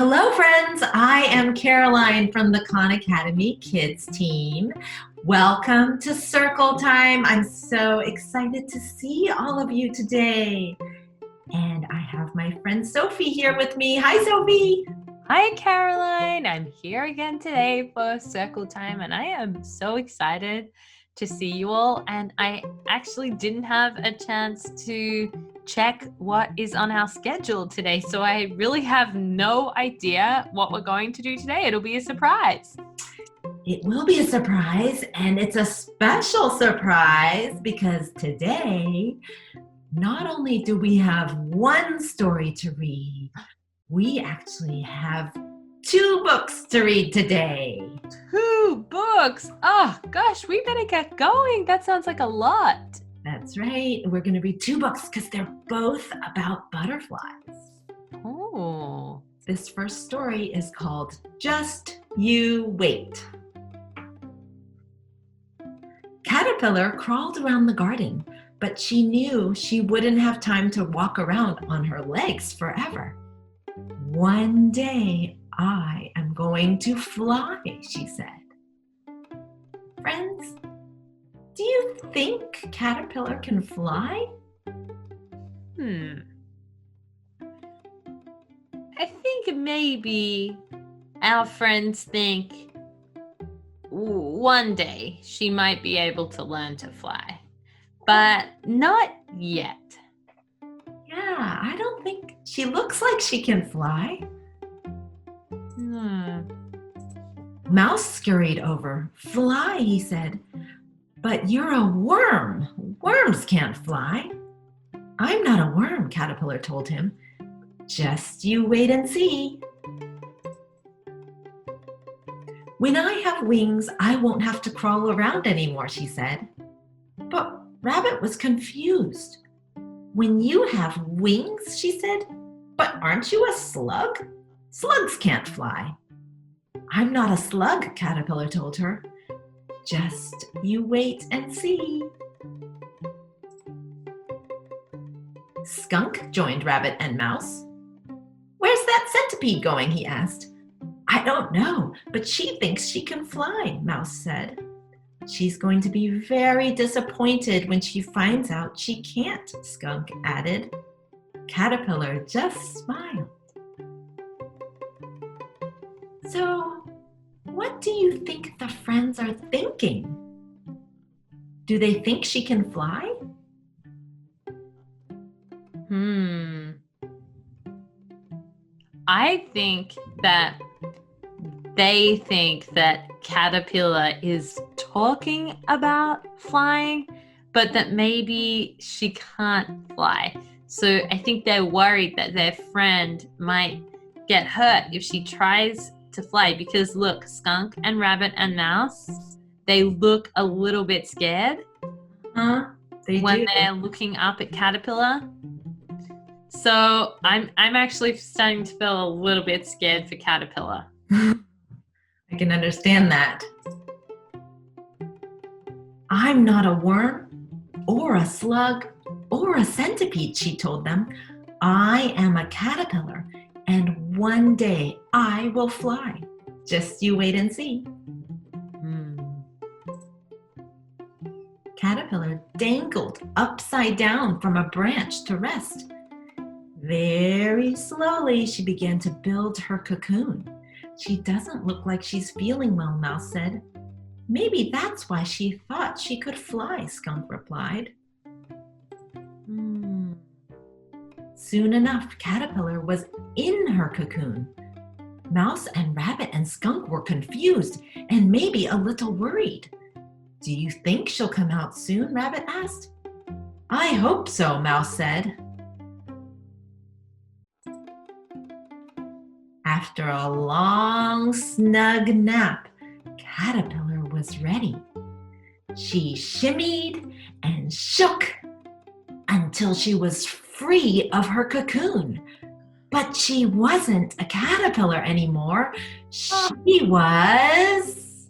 Hello, friends. I am Caroline from the Khan Academy Kids team. Welcome to Circle Time. I'm so excited to see all of you today. And I have my friend Sophie here with me. Hi, Sophie. Hi, Caroline. I'm here again today for Circle Time, and I am so excited to see you all. And I actually didn't have a chance to check what is on our schedule today, so I really have no idea what we're going to do today. It'll be a surprise. It will be a surprise, and it's a special surprise because today, not only do we have one story to read, we actually have 2 books to read today. 2 books? Oh, gosh, we better get going. That sounds like a lot. That's right. We're going to read 2 books because they're both about butterflies. Oh. This first story is called Just You Wait. Caterpillar crawled around the garden, but she knew she wouldn't have time to walk around on her legs forever. One day I am going to fly, she said. Friends, do you think Caterpillar can fly? I think maybe our friends think one day she might be able to learn to fly, but not yet. Yeah, I don't think she looks like she can fly. Mouse scurried over. Fly, he said. But you're a worm. Worms can't fly. I'm not a worm, Caterpillar told him. Just you wait and see. When I have wings, I won't have to crawl around anymore, she said. But Rabbit was confused. When you have wings, she said, but aren't you a slug? Slugs can't fly. I'm not a slug, Caterpillar told her. Just you wait and see. Skunk joined Rabbit and Mouse. Where's that centipede going? He asked. I don't know, but she thinks she can fly, Mouse said. She's going to be very disappointed when she finds out she can't, Skunk added. Caterpillar just smiled. So, what do you think the friends are thinking? Do they think she can fly? I think that they think that Caterpillar is talking about flying, but that maybe she can't fly. So I think they're worried that their friend might get hurt if she tries to fly, because look, Skunk and Rabbit and Mouse, they look a little bit scared when they're looking up at Caterpillar. So I'm actually starting to feel a little bit scared for Caterpillar. I can understand that. I'm not a worm or a slug or a centipede, she told them. I am a caterpillar, and one day I will fly. Just you wait and see. Caterpillar dangled upside down from a branch to rest. Very slowly, she began to build her cocoon. She doesn't look like she's feeling well, Mouse said. Maybe that's why she thought she could fly, Skunk replied. Soon enough, Caterpillar was in her cocoon. Mouse and Rabbit and Skunk were confused and maybe a little worried. Do you think she'll come out soon? Rabbit asked. I hope so, Mouse said. After a long, snug nap, Caterpillar was ready. She shimmied and shook until she was free of her cocoon. But she wasn't a caterpillar anymore. She was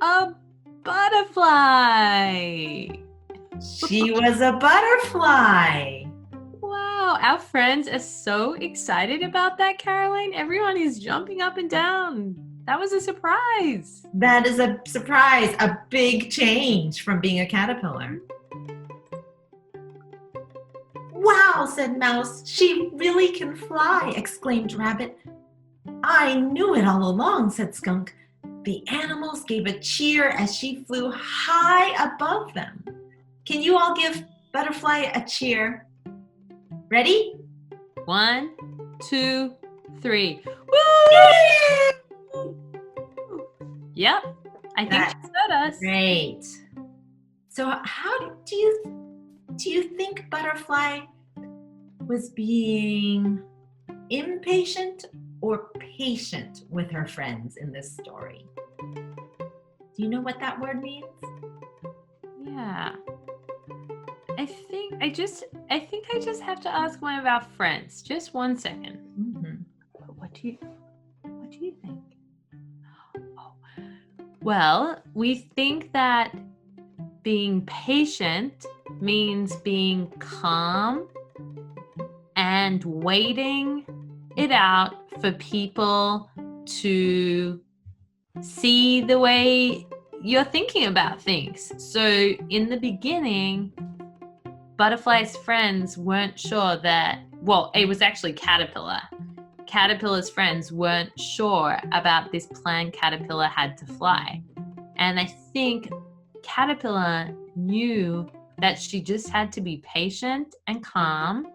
a butterfly. She was a butterfly. Wow. Wow, our friends are so excited about that, Caroline. Everyone is jumping up and down. That was a surprise. That is a surprise, a big change from being a caterpillar. Wow, said Mouse. She really can fly, exclaimed Rabbit. I knew it all along, said Skunk. The animals gave a cheer as she flew high above them. Can you all give Butterfly a cheer? Ready? 1, 2, 3. Woo! Yep, I think she said us. Great. So how do you think Butterfly was being impatient or patient with her friends in this story? Do you know what that word means? Yeah. I think I just have to ask one of our friends. Just 1 second. Mm-hmm. What do you think? Oh. Well, we think that being patient means being calm and waiting it out for people to see the way you're thinking about things. So in the beginning, Butterfly's friends weren't sure that, well, it was actually Caterpillar. Caterpillar's friends weren't sure about this plan Caterpillar had to fly. And I think Caterpillar knew that she just had to be patient and calm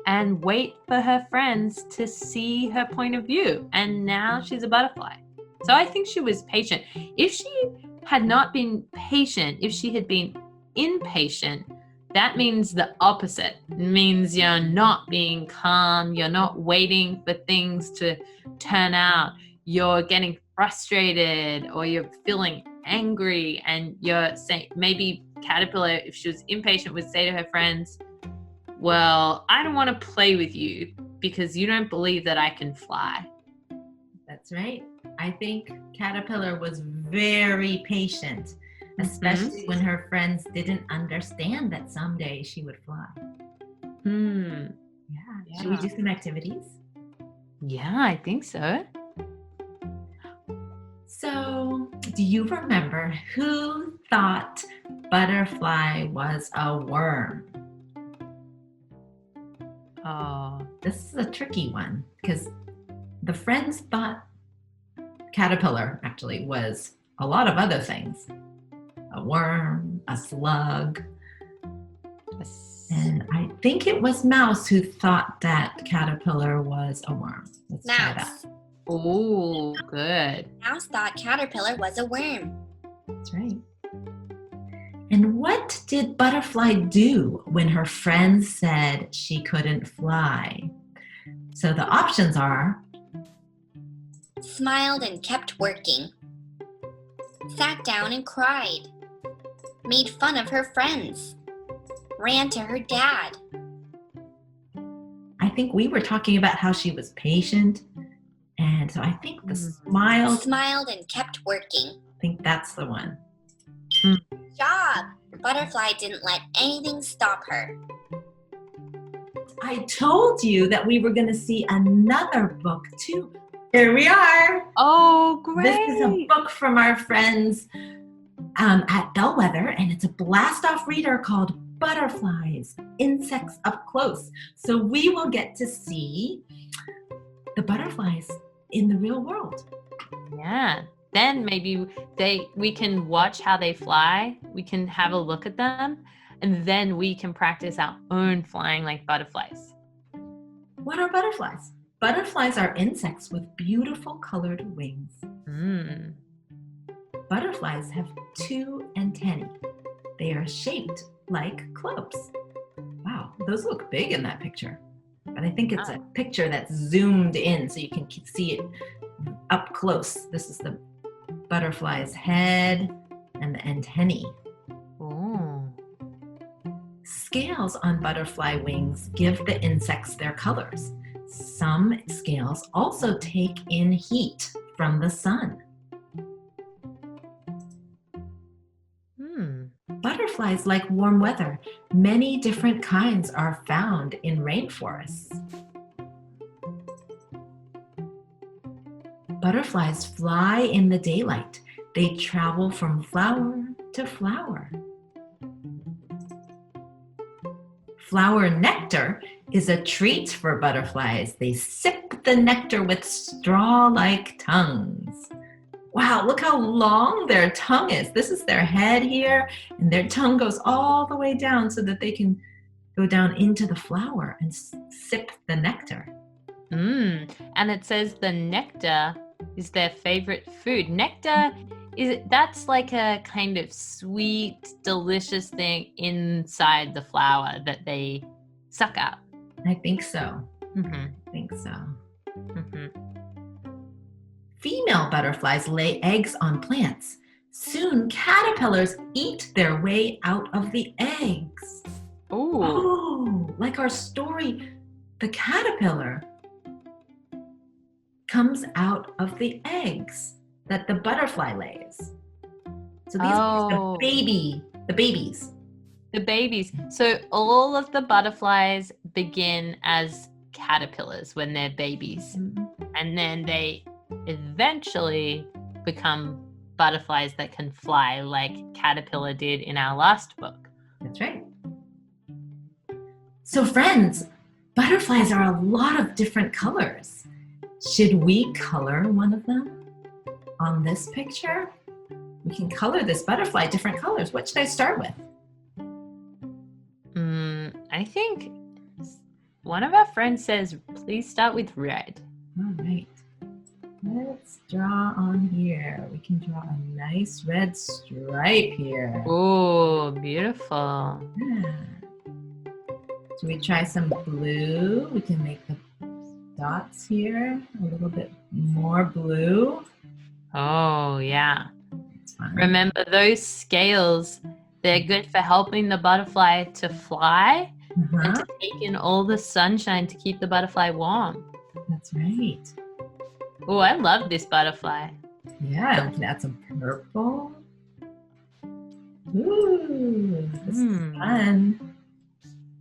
and wait for her friends to see her point of view. And now she's a butterfly. So I think she was patient. If she had not been patient, if she had been impatient, that means the opposite. It means you're not being calm, you're not waiting for things to turn out, you're getting frustrated or you're feeling angry, and you're saying, maybe Caterpillar, if she was impatient, would say to her friends, well, I don't want to play with you because you don't believe that I can fly. That's right. I think Caterpillar was very patient, especially when her friends didn't understand that someday she would fly. Yeah. Should we do some activities? Yeah, I think so. So, do you remember who thought Butterfly was a worm? Oh, This is a tricky one because the friends thought Caterpillar actually was a lot of other things. A worm, a slug. And I think it was Mouse who thought that Caterpillar was a worm. Let's try that. Oh, good. Mouse thought Caterpillar was a worm. That's right. And what did Butterfly do when her friends said she couldn't fly? So the options are: Smiled and kept working. Sat down and cried. Made fun of her friends. Ran to her dad. I think we were talking about how she was patient. And so I think the Smiled and kept working. I think that's the one. Good job! Butterfly didn't let anything stop her. I told you that we were going to see another book too. Here we are. Oh, great. This is a book from our friends at Bellwether, and it's a blast-off reader called Butterflies, Insects Up Close. So we will get to see the butterflies in the real world. Yeah. Then maybe we can watch how they fly. We can have a look at them, and then we can practice our own flying like butterflies. What are butterflies? Butterflies are insects with beautiful colored wings. Butterflies have 2 antennae. They are shaped like clubs. Wow, those look big in that picture. But I think it's a picture that's zoomed in so you can see it up close. This is the butterfly's head and the antennae. Oh. Scales on butterfly wings give the insects their colors. Some scales also take in heat from the sun. Butterflies like warm weather. Many different kinds are found in rainforests. Butterflies fly in the daylight. They travel from flower to flower. Flower nectar is a treat for butterflies. They sip the nectar with straw-like tongues. Wow, look how long their tongue is. This is their head here, and their tongue goes all the way down so that they can go down into the flower and sip the nectar. And it says the nectar is their favorite food. Nectar that's like a kind of sweet, delicious thing inside the flower that they suck out. I think so. Mm-hmm. I think so. Mm-hmm. Female butterflies lay eggs on plants. Soon caterpillars eat their way out of the eggs. Ooh. Oh, like our story, the caterpillar comes out of the eggs that the butterfly lays. So these are the babies. The babies. So all of the butterflies begin as caterpillars when they're babies. Mm-hmm. And then they eventually become butterflies that can fly like Caterpillar did in our last book. That's right. So friends, butterflies are a lot of different colors. Should we color one of them? On this picture, we can color this butterfly different colors. What should I start with? I think one of our friends says, please start with red. All right. Let's draw on here. We can draw a nice red stripe here. Oh, beautiful. Yeah. So we try some blue. We can make the dots here a little bit more blue. Oh, yeah. That's fine. Remember those scales, they're good for helping the butterfly to fly and to take in all the sunshine to keep the butterfly warm. That's right. Oh, I love this butterfly. Yeah, we can add some purple. Ooh, this is fun.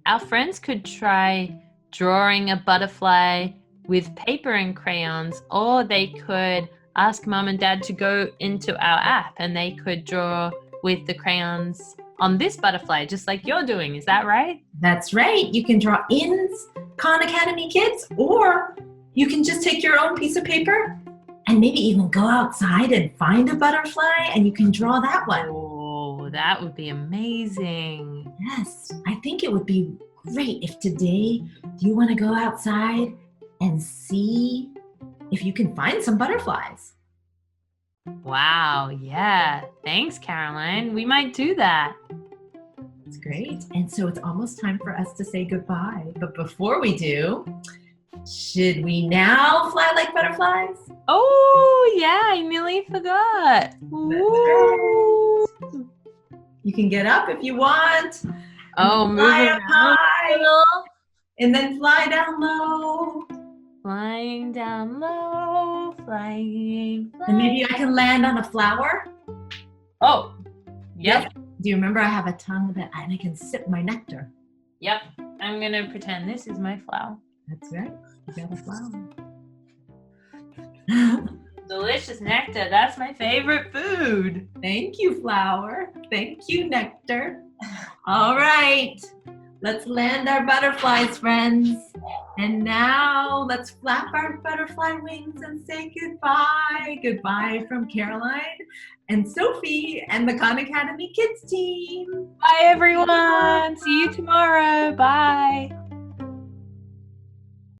Our friends could try drawing a butterfly with paper and crayons, or they could ask Mom and Dad to go into our app and they could draw with the crayons on this butterfly, just like you're doing. Is that right? That's right. You can draw in Khan Academy Kids, or you can just take your own piece of paper and maybe even go outside and find a butterfly and you can draw that one. Oh, that would be amazing. Yes, I think it would be great if today you want to go outside and see if you can find some butterflies. Wow, yeah. Thanks, Caroline. We might do that. That's great. And so it's almost time for us to say goodbye. But before we do, should we now fly like butterflies? Oh, yeah, I nearly forgot. Ooh. You can get up if you want. Oh, Fly up moving high, and then fly down low. Flying down low, flying. And maybe I can land on a flower. Oh, yep. Do you remember I have a tongue and I can sip my nectar? Yep. I'm going to pretend this is my flower. That's right. You got a flower. Delicious nectar. That's my favorite food. Thank you, flower. Thank you, nectar. All right. Let's land our butterflies, friends. And now let's flap our butterfly wings and say goodbye. Goodbye from Caroline and Sophie and the Khan Academy Kids team. Bye, everyone. See you tomorrow. Bye.